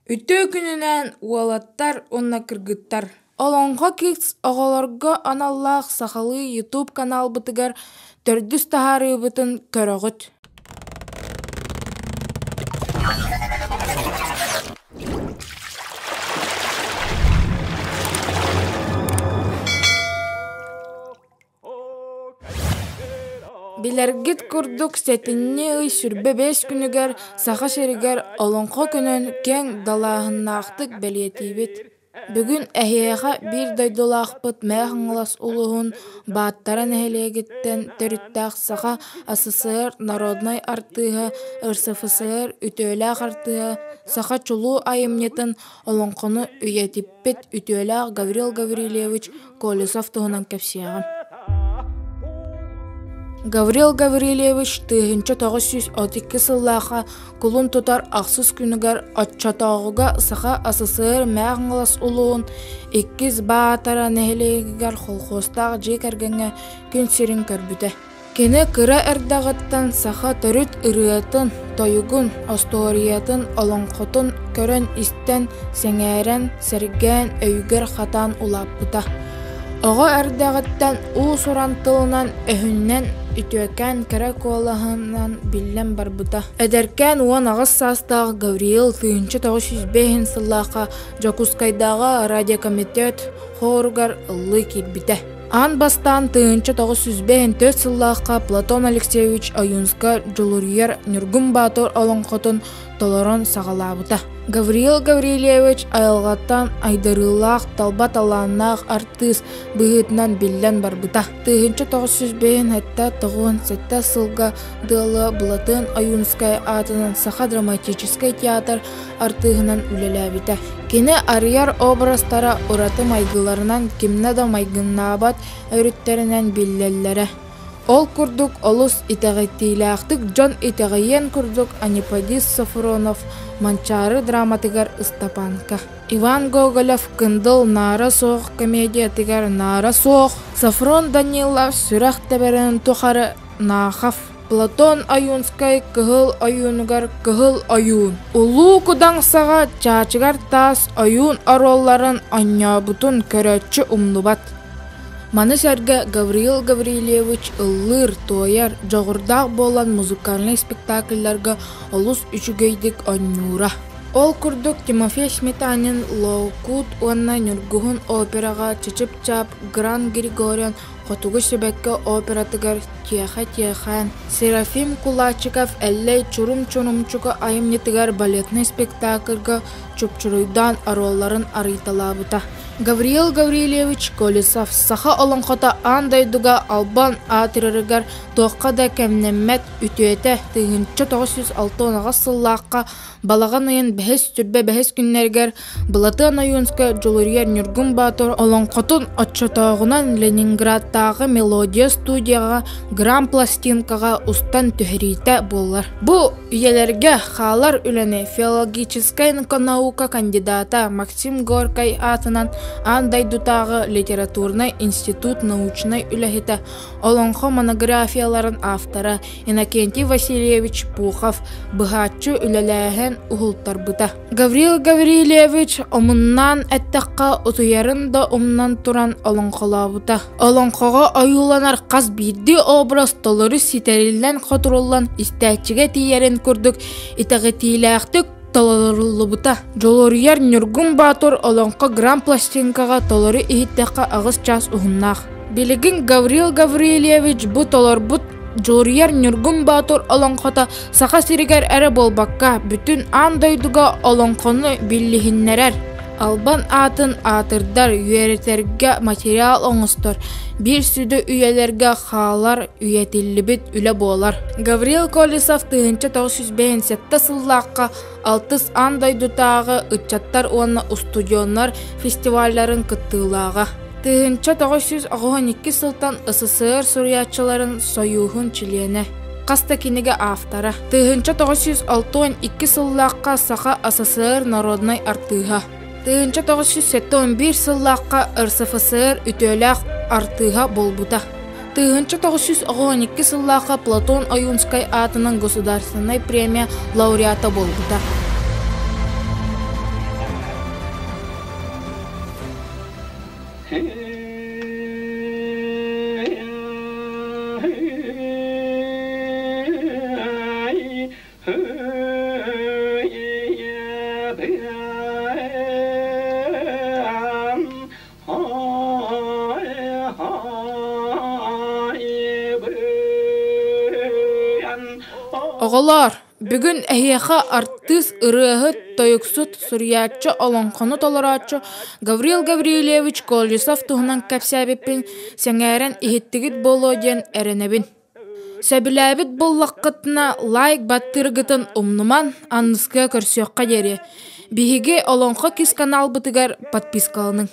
Үтө күнүнен уолаттар онна кыргыттар. Олонго кикс оголорго аналлаах сахалы YouTube канал бытыгар төрдүс тахары бытын көрөгөт. Билергит курдук сетинни ый сүрбе 5 күнүгер саха шеригер олонго күнөн кең далаахыннаахтык белиетибит. Бүгүн эхиэха бир дойдолаахпыт мэхаңлас улуһун бааттара нэһэлиэгиттэн төрүттаах саха СССР народной артыыһа РСФСР үтөөлээх артыыһа саха чулуу айымньытын олоңхону үйэтиппит үтөөлээх Гаврил Гаврилевич Колесов туһунан кэпсиэҕим. Гаврил Гаврилевич 1932 сыллааха кулун тутар ахсыз күнүгер отчотоогуга саха СССР мэхаңлас улуун 2 баатара нэһэлиэгигер холхостаах дьиекэргэҥҥэ күн сирин көрбүтэ. Кини кыра эрдагыттан саха төрүт ырыатын, тойугун, осториятын, олоңхотун көрөн истен, сэҥээрэн, сэргээн, өйгөр хатаан улааппыта. Ого эрдагыттан уу сурантылынан өһүннэн үтөкэн кэрэ-куолаһынан биллэн барбыта. Эдэркэн уон агыс саастаах Гавриил 1905 сыллааха Жокускайдаага радиокомитет хоругар ыллыы киирбитэ. Ан бастан 1904 сыллааха Платон Алексеевич Аюнска жолурьер Нюргун Баатор олоңхотун толорон сагалаабыта. Гавриил Гаврилевич айылгаттан айдарылаах талбат алааннаах артыыс быһыытынан биллэн барбыта. 1905 хэтtä тоҕуон сэтtä сылга дыалы Платон Аюнскай атынан саха драматический театр артыыһынан үлэлээбитэ. Кини арыяр образтара ураты майгыларынан кимне да майгыннаабат өрүттеринен биллэллэре. Ол курдук олус итэгэтиилээхтик Джон итэгайен курдук Анипадис Сафронов манчары драматыгар Стапанка. Иван Гоголев кындыл нара соох комедиятыгар нара соох. Сафрон Данилов сүрэх теберен тухары Нахав. Платон Аюнскай кыһыл аюунгар кыһыл аюун. Улуу кудаңсаға чаачыгар таас аюун аролларын аньяабутун көрөччү умнубат. Маны сәргә Гавриил Гаврилевич ыллыр, тояр, жоғырдаақ болан музыкальный спектакльларга олус үчүгейдик аннюра. Ол курдук Тимофей Сметанин Лоукут уанна Нюргуһун операга чычып-чап Гран Григориан хотугу себекке оператыгар тиэхэ-тиэхэн. Серафим Кулачиков эллей чурум-чурумчуга айымнетыгар балетный спектакльга чупчуруйдан аролларын арыйталаабыта. Гавриил Гаврилевич Колесов саха олоңхота андайдуга албан атырырыгар тоққа да кемнеммет үтүөтэ 1906 сыллааққа балаган айын бэхэс түрбе бэхэс күннергер Платон Аюнска жолурьер Нюргун Баатор олоңхотун отчотоогунан Ленинградтагы мелодия студияга гран пластинкага устан түһэрийте боллар. Бу үйелерге хаалар үлэни филологическая наука кандидата Максим Горький атынан андай дутагы литературный институт научной үлэхите олоңхо монографияларын автора Иннокентий Васильевич Пухов быһааччы үлэлээһэн ухултарбыта. Гавриил Гаврилевич омуннан эттекка утуярын да умнан туран олоңхолаабыта. Олоңхого оюланар кас бирди образ толору ситерилен хотуруллан истээчиге тиерин курдук итэгэтиилээхтик толоруллубута. Жолурьер Нюргун Баатор олоңко гран пластинкага толору иһиттекка агыс час ухуннаах. Билигин Гавриил Гаврилевич бу толорбут жолурьер Нюргун Баатор олоңхота саха сиригер эре болбакка бүтүн андайдуга олоңхону биллихиннерер. Албан атын атырдар үйеретерге материал оңыстор. Бир сүдө үйелерге хаалар үйетиллибит үле болар. Гавриил Колесов 1905 сыллааққа алтыс андай дутағы ытчаттар уанна студионнар фестивальларын кыттыылаға. 1912 сылтан СССР суриячыларын союхун чилене. Каста кинеге автора. 1962 сыллааққа саха СССР народной артыыһа. 1971 сыллааққа РСФСР үтөөлээх артыыһа болбута. 1912 сыллааққа Платон Аюнскай атынан государственной премия лауреата болбута. Оголор, бүгүн эһиэхэ артыс ырыаһыт тойуксут сурьяаччы олонхону толорааччы Гавриил Гаврилевич Колесов туһунан кэпсээбиппин сэҥээрэн иһиттигит буолуо диэн эрэнэбин. Сөбүлээбит буллаххытына лайк баттыргытын умнуман анныскыа көрсүөхха диэри. Биһиги олонхо кис каналбытыгар подпискалының.